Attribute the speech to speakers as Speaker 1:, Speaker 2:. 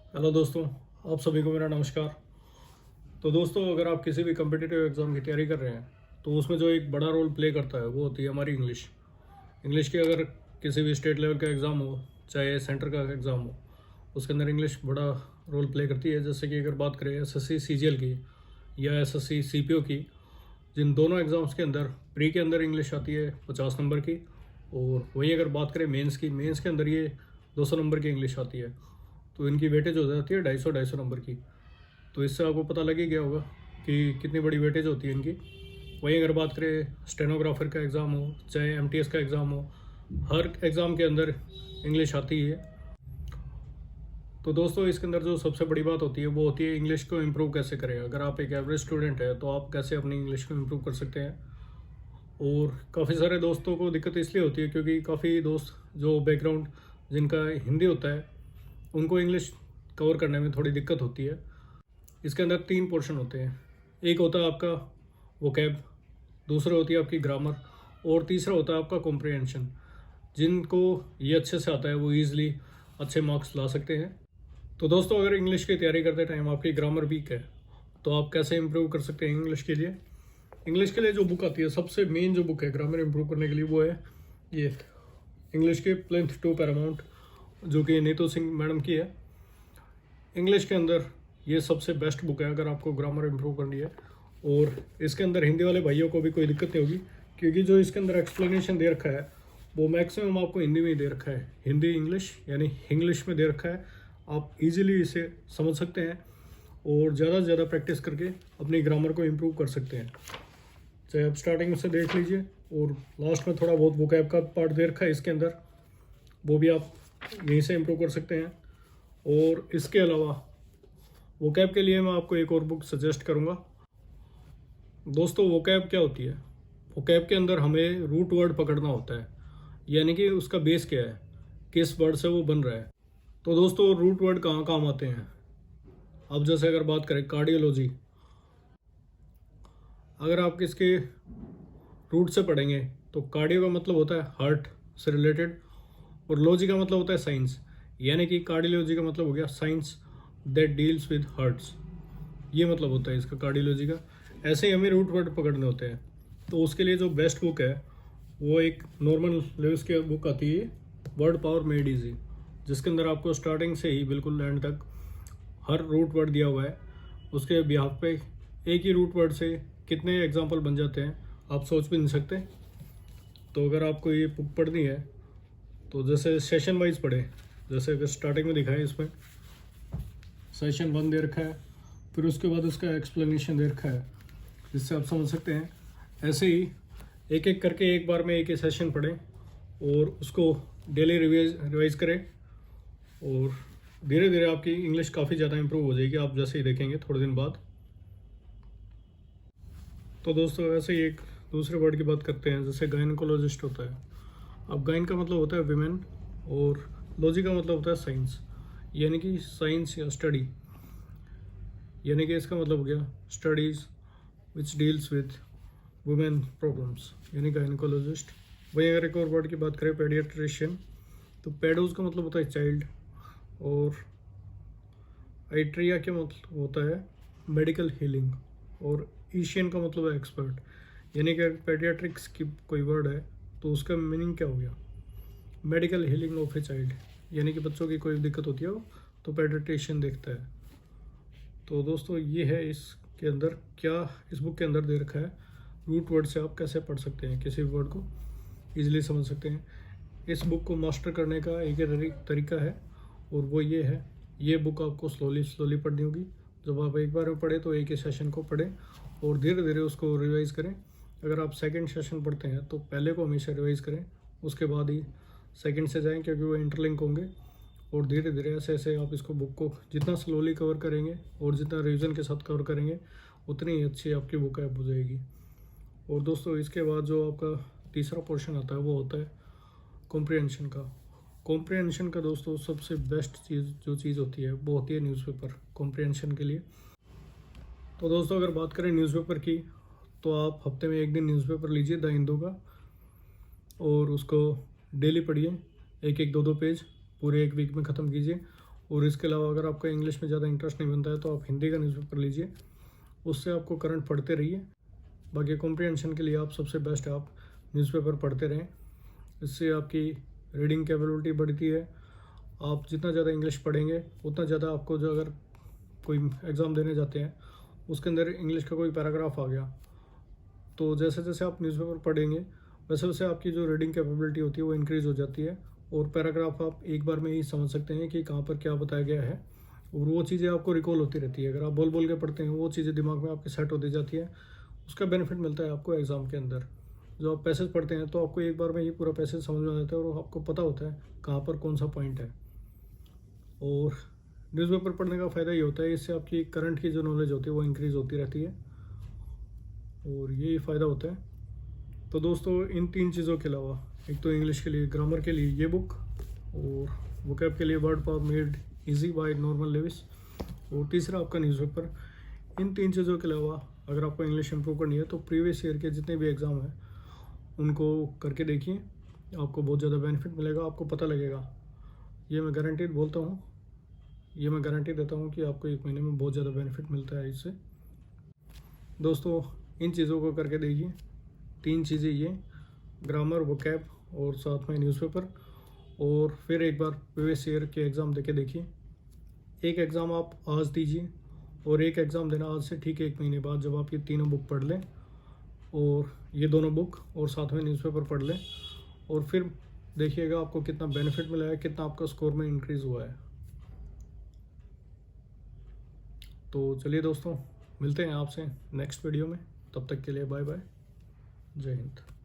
Speaker 1: Hello दोस्तों, आप सभी को मेरा नमस्कार। तो दोस्तों, अगर आप किसी भी कम्पिटिटिव एग्ज़ाम की तैयारी कर रहे हैं तो उसमें जो एक बड़ा रोल प्ले करता है वो होती है हमारी इंग्लिश। इंग्लिश की अगर किसी भी स्टेट लेवल का एग्ज़ाम हो चाहे सेंटर का एग्ज़ाम हो, उसके अंदर इंग्लिश बड़ा रोल प्ले करती है। जैसे कि अगर बात करें एसएससी सीजीएल की या एसएससी सीपीओ की, जिन दोनों एग्ज़ाम्स के अंदर प्री के अंदर इंग्लिश आती है 50 नंबर की, और वहीं अगर बात करें मेंस की, मेंस के अंदर ये 200 नंबर की इंग्लिश आती है। तो इनकी वेटेज हो जाती है 250 नंबर की। तो इससे आपको पता लग ही गया होगा कि कितनी बड़ी वेटेज होती है इनकी। वहीं अगर बात करें स्टेनोग्राफर का एग्ज़ाम हो चाहे एमटीएस का एग्ज़ाम हो, हर एग्ज़ाम के अंदर इंग्लिश आती है। तो दोस्तों, इसके अंदर जो सबसे बड़ी बात होती है वो होती है इंग्लिश को इम्प्रूव कैसे करें। अगर आप एक एवरेज स्टूडेंट है तो आप कैसे अपनी इंग्लिश को इम्प्रूव कर सकते हैं। और काफ़ी सारे दोस्तों को दिक्कत इसलिए होती है क्योंकि काफ़ी दोस्त जो बैकग्राउंड जिनका हिंदी होता है उनको इंग्लिश कवर करने में थोड़ी दिक्कत होती है। इसके अंदर 3 पोर्शन होते हैं। एक होता है आपका वोकैब, दूसरा होती है आपकी ग्रामर, और तीसरा होता है आपका कॉम्प्रिहेंशन। जिनको ये अच्छे से आता है वो ईज़िली अच्छे मार्क्स ला सकते हैं। तो दोस्तों, अगर इंग्लिश की तैयारी करते टाइम आपकी ग्रामर वीक है तो आप कैसे इंप्रूव कर सकते हैं इंग्लिश के लिए। इंग्लिश के लिए जो बुक आती है, सबसे मेन जो बुक है ग्रामर इंप्रूव करने के लिए, वो है ये इंग्लिश के प्लिंथ टू पैरामाउंट, जो कि नीतू सिंह मैडम की है। इंग्लिश के अंदर ये सबसे बेस्ट बुक है अगर आपको ग्रामर इंप्रूव करनी है। और इसके अंदर हिंदी वाले भाइयों को भी कोई दिक्कत नहीं होगी, क्योंकि जो इसके अंदर एक्सप्लेनेशन दे रखा है वो मैक्सिमम आपको हिंदी में ही दे रखा है। हिंदी इंग्लिश यानी इंग्लिश में दे रखा है। आप इजीली इसे समझ सकते हैं और ज़्यादा से ज़्यादा प्रैक्टिस करके अपनी ग्रामर को इम्प्रूव कर सकते हैं। चाहे आप स्टार्टिंग से देख लीजिए, और लास्ट में थोड़ा बहुत वोकैब का पार्ट दे रखा है इसके अंदर, वो भी आप यहीं से इम्प्रूव कर सकते हैं। और इसके अलावा वोकैब के लिए मैं आपको एक और बुक सजेस्ट करूंगा। दोस्तों, वोकैब क्या होती है? वोकैब के अंदर हमें रूट वर्ड पकड़ना होता है, यानी कि उसका बेस क्या है, किस वर्ड से वो बन रहा है। तो दोस्तों, रूट वर्ड कहाँ काम आते हैं? अब जैसे अगर बात करें कार्डियोलॉजी, अगर आप किसके रूट से पढ़ेंगे तो कार्डियो का मतलब होता है हार्ट से रिलेटेड, और लॉजी का मतलब होता है साइंस, यानी कि कार्डियोलॉजी का मतलब हो गया science that deals with hearts. ये मतलब होता है इसका कार्डियोलॉजी का। ऐसे ही हमें रूट वर्ड पकड़ने होते हैं। तो उसके लिए जो बेस्ट बुक है वो एक नॉर्मल लेवल्स की बुक आती है, वर्ड पावर मेड इजी, जिसके अंदर आपको स्टार्टिंग से ही बिल्कुल एंड तक हर रूट वर्ड दिया हुआ है। उसके बिहाफ पे एक ही रूट वर्ड से कितने एग्जाम्पल बन जाते हैं आप सोच भी नहीं सकते। तो अगर आपको ये बुक पढ़नी है तो जैसे सेशन वाइज पढ़े, जैसे अगर स्टार्टिंग में दिखाएं इसमें सेशन 1 दे रखा है, फिर उसके बाद उसका एक्सप्लेनेशन दे रखा है, जिससे आप समझ सकते हैं। ऐसे ही एक एक करके एक बार में एक ही सेशन पढ़ें और उसको डेली रिवाइज करें, और धीरे धीरे आपकी इंग्लिश काफ़ी ज़्यादा इंप्रूव हो जाएगी, आप जैसे ही देखेंगे थोड़े दिन बाद। तो दोस्तों, ऐसे ही एक दूसरे वर्ड की बात करते हैं, जैसे गायनकोलॉजिस्ट होता है। अब गायन का मतलब होता है विमेन, और लॉजी का मतलब होता है साइंस, यानी कि साइंस या स्टडी, यानी कि इसका मतलब हो गया studies which deals with women problems, यानी गायनकोलॉजिस्ट। वहीं अगर एक और वर्ड की बात करें पेडियाट्रिशियन, तो पेडोज का मतलब होता है चाइल्ड, और आइट्रिया का मतलब होता है मेडिकल हीलिंग, और एशियन का मतलब है एक्सपर्ट। यानी कि पेडियाट्रिक्स की कोई वर्ड है तो उसका मीनिंग क्या हो गया, medical healing of a child, यानी कि बच्चों की कोई दिक्कत होती है तो पेडियाट्रिशियन देखता है। तो दोस्तों, ये है इसके अंदर क्या इस बुक के अंदर दे रखा है। रूट वर्ड से आप कैसे पढ़ सकते हैं, किसी भी वर्ड को ईजिली समझ सकते हैं। इस बुक को मास्टर करने का एक ही तरीका है, और वो ये है, ये बुक आपको स्लोली पढ़नी होगी। जब आप एक बार में पढ़े तो एक ही सेशन को पढ़ें और धीरे धीरे उसको रिवाइज़ करें। अगर आप सेकंड सेशन पढ़ते हैं तो पहले को हमेशा रिवाइज़ करें, उसके बाद ही सेकंड से जाएं, क्योंकि वो इंटरलिंक होंगे। और धीरे धीरे ऐसे ऐसे आप इसको बुक को जितना स्लोली कवर करेंगे और जितना रिवीजन के साथ कवर करेंगे उतनी ही अच्छी आपकी बुक ऐप हो जाएगी। और दोस्तों, इसके बाद जो आपका तीसरा पोर्शन आता है वो होता है कॉम्प्रिहेंशन का। कॉम्प्रिहेंशन का दोस्तों सबसे बेस्ट चीज़ होती है वो होती है न्यूज़पेपर कॉम्प्रिहेंशन के लिए। तो दोस्तों, अगर बात करें न्यूज़पेपर की, तो आप हफ्ते में एक दिन न्यूज़पेपर लीजिए द हिंदू का, और उसको डेली पढ़िए, एक एक दो दो पेज पूरे एक वीक में ख़त्म कीजिए। और इसके अलावा अगर आपका इंग्लिश में ज़्यादा इंटरेस्ट नहीं बनता है तो आप हिंदी का न्यूज़पेपर लीजिए, उससे आपको करंट पढ़ते रहिए। बाकी कॉम्प्रिहेंशन के लिए आप सबसे बेस्ट है आप न्यूज़पेपर पढ़ते रहें, इससे आपकी रीडिंग कैपेबिलिटी बढ़ती है। आप जितना ज़्यादा इंग्लिश पढ़ेंगे उतना ज़्यादा आपको, जो अगर कोई एग्ज़ाम देने जाते हैं उसके अंदर इंग्लिश का कोई पैराग्राफ आ गया तो जैसे जैसे आप न्यूज़पेपर पढ़ेंगे वैसे वैसे आपकी जो रीडिंग कैपेबिलिटी होती है वो इंक्रीज़ हो जाती है, और पैराग्राफ आप एक बार में ही समझ सकते हैं कि कहाँ पर क्या बताया गया है, और वो चीज़ें आपको रिकॉल होती रहती है। अगर आप बोल बोल के पढ़ते हैं वो चीज़ें दिमाग में आपके सेट होती जाती है, उसका बेनिफिट मिलता है आपको एग्ज़ाम के अंदर। जो आप पैसेज पढ़ते हैं तो आपको एक बार में ही पूरा पैसेज समझ में आ जाता है और आपको पता होता है कहाँ पर कौन सा पॉइंट है। और न्यूज़पेपर पढ़ने का फ़ायदा ये होता है, इससे आपकी करंट की जो नॉलेज होती है वो इंक्रीज़ होती रहती है, और यही फ़ायदा होता है। तो दोस्तों, इन 3 चीज़ों के अलावा, एक तो इंग्लिश के लिए, ग्रामर के लिए ये बुक, और वोकैब के लिए Word Power Made Easy by Norman Lewis, और तीसरा आपका न्यूज़पेपर। इन 3 चीज़ों के अलावा अगर आपको इंग्लिश इंप्रूव करनी है तो प्रीवियस ईयर के जितने भी एग्ज़ाम हैं उनको करके देखिए, आपको बहुत ज़्यादा बेनिफिट मिलेगा, आपको पता लगेगा। ये मैं गारंटीड बोलता हूँ, ये मैं गारंटी देता हूँ कि आपको 1 महीने में बहुत ज़्यादा बेनिफिट मिलता है इससे। दोस्तों, इन चीज़ों को करके देखिए, 3 चीज़ें ये, ग्रामर, वोकैब और साथ में न्यूज़पेपर, और फिर एक बार प्रीवियस ईयर के एग्ज़ाम देके देखिए। एक एग्ज़ाम आप आज दीजिए और एक एग्ज़ाम देना आज से ठीक 1 महीने बाद, जब आप ये तीनों बुक पढ़ लें, और ये दोनों बुक और साथ में न्यूज़पेपर पढ़ लें, और फिर देखिएगा आपको कितना बेनिफिट मिला है, कितना आपका स्कोर में इंक्रीज़ हुआ है। तो चलिए दोस्तों, मिलते हैं आपसे नेक्स्ट वीडियो में, तब तक के लिए बाय बाय, जय हिंद।